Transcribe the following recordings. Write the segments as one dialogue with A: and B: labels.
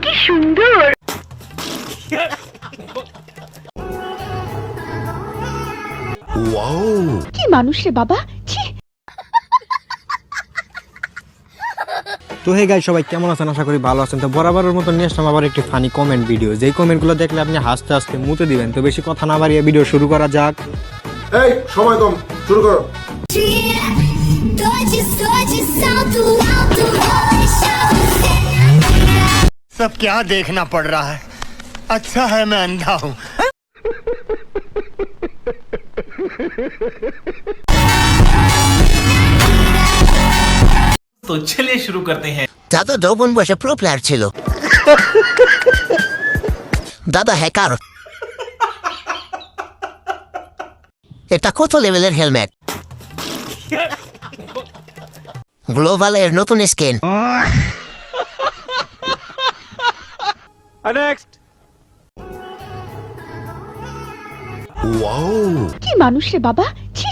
A: কি সুন্দর।
B: ওয়াও,
A: কি মানুষ রে বাবা, ছি।
C: তো হে গাইস, সবাই কেমন আছেন? আশা করি ভালো আছেন। তো বরাবরের মতো নিয়ে আসলাম আবার একটি ফানি কমেন্ট ভিডিও। যেই কমেন্টগুলো দেখলে আপনি হাসতে হাসতে মুতে দিবেন। তো বেশি কথা না বাড়িয়ে ভিডিও শুরু করা যাক।
B: এই সময় কম, শুরু করো।
D: सब क्या देखना पड़ रहा है? अच्छा है मैं अंधा हूँ।
E: तो चलिए शुरू करते हैं।
F: দাদা যৌবন বয়সে প্রো প্লেয়ার ছিল। দাদা হ্যাকার। এটা কত লেভেলের হেলমেট? গ্লোবালের নতুন স্কিন।
B: ওয়াও,
A: কি মানুষ রে বাবা, ছি।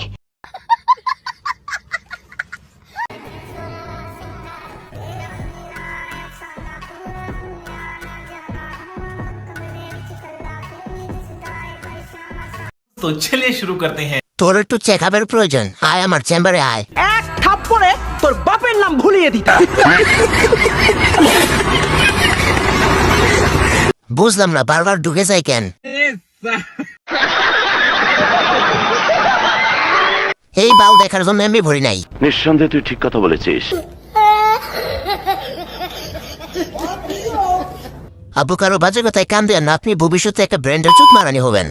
E: तो चलिए शुरू करते हैं।
F: তোর একটু চেক আপের প্রয়োজন, আয় আমার চেম্বারে আয়।
G: এক থাপ্পড়ে তোর বাপের নাম ভুলিয়ে দিতা।
F: বুঝলাম না বারবার ঢুকে যাই কেন? এই বাল দেখার জন্য আমি ভরি নাই।
H: নিঃসন্দেহে তুই ঠিক কথা বলেছিস।
F: আবু কারো বাজে কথায় কান দেন না, আপনি ভবিষ্যতে একটা ব্র্যান্ডের চুত মারানি হবেন।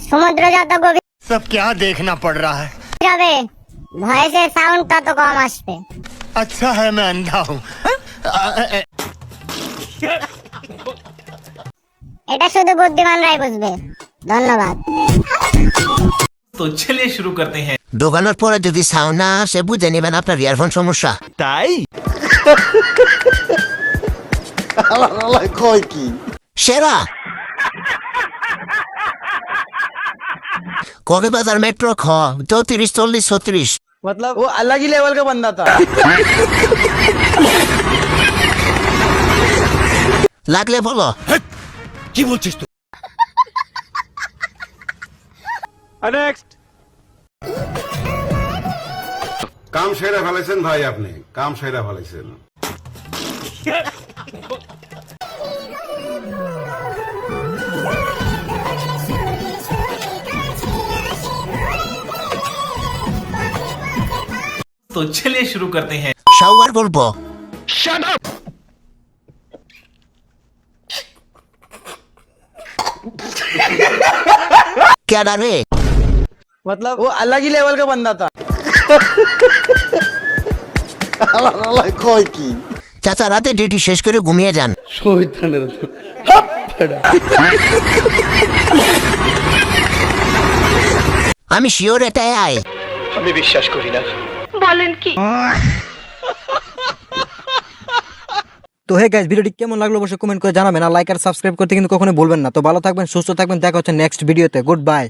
I: সমুদ্র যত গভীর
D: सब क्या देखना पड़ रहा है?
I: যাবে ভয়েসের সাউন্ড তত কম আসবে।
D: अच्छा है मैं अंधा हूँ।
I: এটা শুধু বুদ্ধিমানরাই বুঝবে। ধন্যবাদ।
E: तो चलिए शुरू करते हैं।
F: ঢোকানোর পরে যদি সাউন্ড না আসে বুঝে নেবেন আপনার ইয়ারফোন সমস্যা।
G: তাই
B: কয় কি?
F: সেরা কক্সবাজার মেট্রো খ 34 40 36।
G: मतलब वो अलग ही लेवल का बंदा था।
F: লাগলে বলো।
D: কি বলছিস তুই?
B: কাম সেরা ফেলেছেন ভাই, আপনি কাম সেরা ফেলেছেন।
E: तो चलिए शुरू करते हैं।
F: শাওয়ার বলবো। কেডা রে?
G: मतलब वो अलग ही लेवल का बंदा था।
B: কয় কি?
F: চাচা রাতে ডিউটি শেষ করে ঘুমিয়ে যান। আমি শিওর এটাই আয়।
A: বলেন কি?
C: তো হে গাইস, ভিডিওটি কেমন লাগলো অবশ্যই কমেন্ট করে জানাবেন। আর লাইক আর সাবস্ক্রাইব করতে কিন্তু কখনো ভুলবেন না। তো ভালো থাকবেন, সুস্থ থাকবেন, দেখা হচ্ছে নেক্সট ভিডিওতে। Good bye.